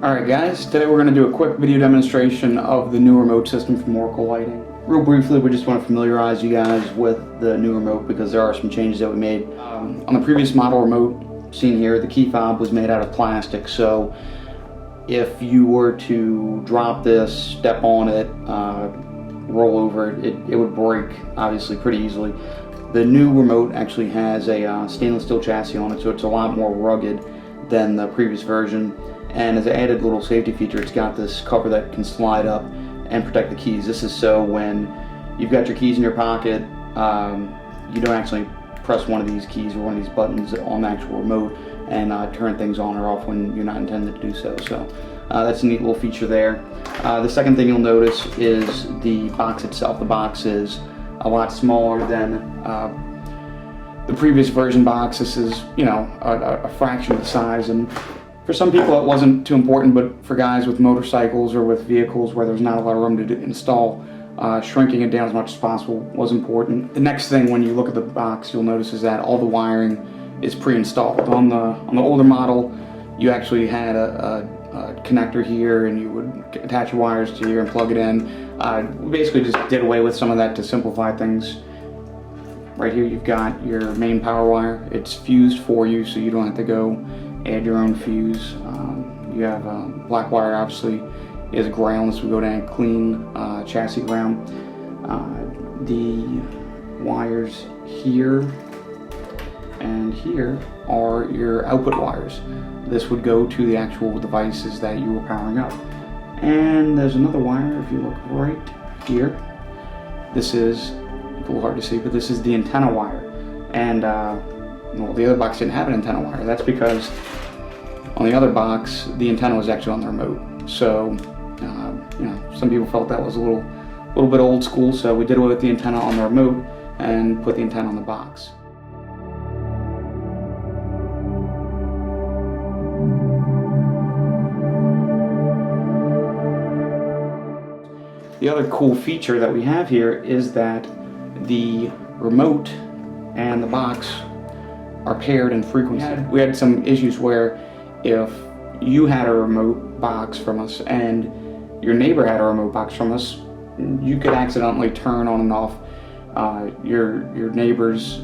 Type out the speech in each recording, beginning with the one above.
Alright guys, today we're going to do a quick video demonstration of the new remote system from Oracle Lighting. Real briefly, we just want to familiarize you guys with the new remote because there are some changes that we made. On the previous model remote seen here, the key fob was made out of plastic, so if you were to drop this, step on it, roll over it, it would break obviously pretty easily. The new remote actually has a stainless steel chassis on it, so it's a lot more rugged than the previous version. And as an added little safety feature, it's got this cover that can slide up and protect the keys. This is so when you've got your keys in your pocket, you don't actually press one of these keys or one of these buttons on the actual remote and turn things on or off when you're not intended to do so. So that's a neat little feature there. The second thing you'll notice is the box itself. The box is a lot smaller than the previous version box. This is, you know, a fraction of the size, and for some people it wasn't too important, but for guys with motorcycles or with vehicles where there's not a lot of room to install, shrinking it down as much as possible was important. The next thing when you look at the box you'll notice is that all the wiring is pre-installed. On the older model you actually had a connector here and you would attach your wires to here and plug it in. We basically just did away with some of that to simplify things. Right here you've got your main power wire. It's fused for you, so you don't have to go add your own fuse. You have black wire, obviously is ground, so we go down clean chassis ground. The wires here and here are your output wires. This would go to the actual devices that you were powering up. And there's another wire, if you look right here. This is a little hard to see, but this is the antenna wire. And well, the other box didn't have an antenna wire. That's because on the other box, the antenna was actually on the remote. So, you know, some people felt that was a little bit old school, so we did away with the antenna on the remote and put the antenna on the box. The other cool feature that we have here is that the remote and the box are paired in frequency. We had some issues where if you had a remote box from us and your neighbor had a remote box from us, you could accidentally turn on and off your neighbor's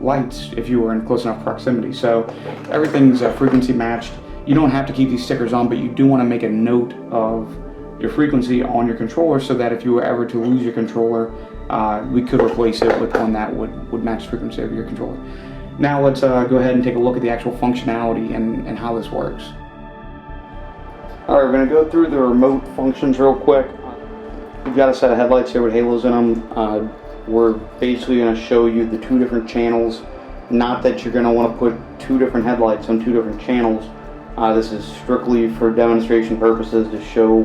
lights if you were in close enough proximity. So everything's frequency matched. You don't have to keep these stickers on, but you do want to make a note of your frequency on your controller so that if you were ever to lose your controller, we could replace it with one that would match the frequency of your controller. Now let's go ahead and take a look at the actual functionality and how this works. Alright, we're going to go through the remote functions real quick. We've got a set of headlights here with halos in them. We're basically going to show you the two different channels. Not that you're going to want to put two different headlights on two different channels. This is strictly for demonstration purposes to show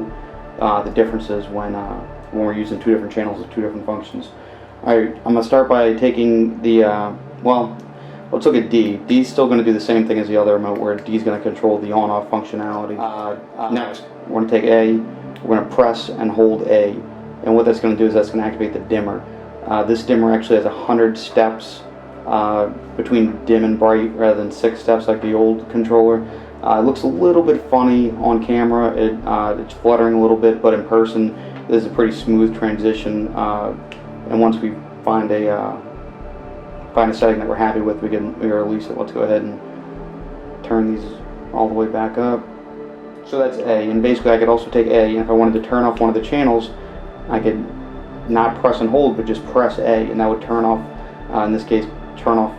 the differences when we're using two different channels with two different functions. Alright, I'm going to start by taking the, well, let's look at D. D is still going to do the same thing as the other remote, where D is going to control the on-off functionality. Next, we're going to take A, we're going to press and hold A, and what that's going to do is that's going to activate the dimmer. This dimmer actually has 100 steps between dim and bright rather than 6 steps like the old controller. It looks a little bit funny on camera. It's fluttering a little bit, but in person this is a pretty smooth transition. And once we find a setting that we're happy with, we release it. Let's go ahead and turn these all the way back up. So that's A, and basically I could also take A, and if I wanted to turn off one of the channels, I could not press and hold, but just press A, and that would turn off, in this case, turn off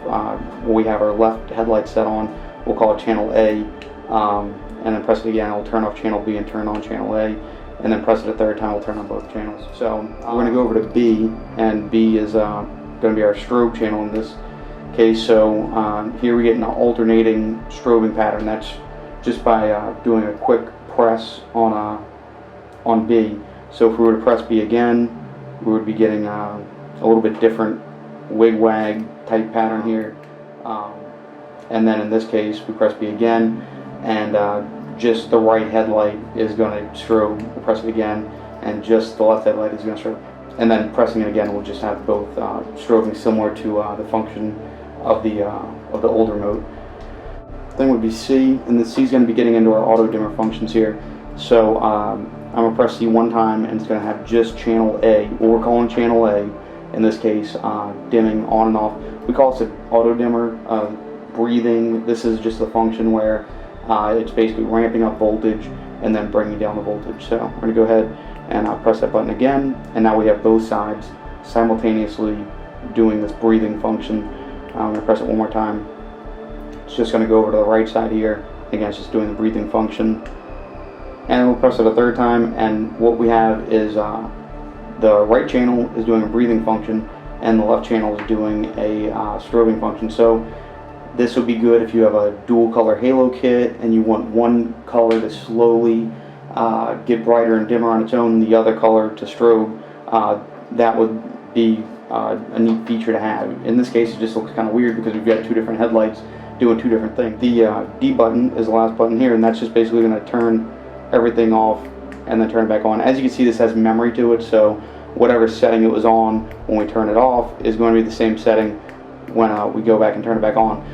when we have our left headlight set on. We'll call it channel A, and then press it again, it'll turn off channel B and turn on channel A, and then press it a third time, we'll turn on both channels. So we're going to go over to B, and B is going to be our strobe channel in this case. So here we get an alternating strobing pattern. That's just by doing a quick press on B. So if we were to press B again, we would be getting a little bit different wig-wag type pattern here. And then in this case, we press B again, and just the right headlight is going to strobe. We'll press it again, and just the left headlight is going to strobe. And then pressing it again will just have both strobing, similar to the function of the old remote. thing would be C, and the C is going to be getting into our auto dimmer functions here. So I'm going to press C one time, and it's going to have just channel A, what we're calling channel A, in this case, dimming on and off. We call this an auto dimmer. Breathing, this is just a function where it's basically ramping up voltage and then bringing down the voltage. So we're going to go ahead and press that button again, and now we have both sides simultaneously doing this breathing function. I'm going to press it one more time. It's just going to go over to the right side here. Again, it's just doing the breathing function. And we'll press it a third time, and what we have is the right channel is doing a breathing function, and the left channel is doing a strobing function. So this would be good if you have a dual color halo kit and you want one color to slowly get brighter and dimmer on its own, the other color to strobe. That would be a neat feature to have. In this case, it just looks kind of weird because we've got two different headlights doing two different things. The D button is the last button here, and that's just basically going to turn everything off and then turn it back on. As you can see, this has memory to it, so whatever setting it was on when we turn it off is going to be the same setting when we go back and turn it back on.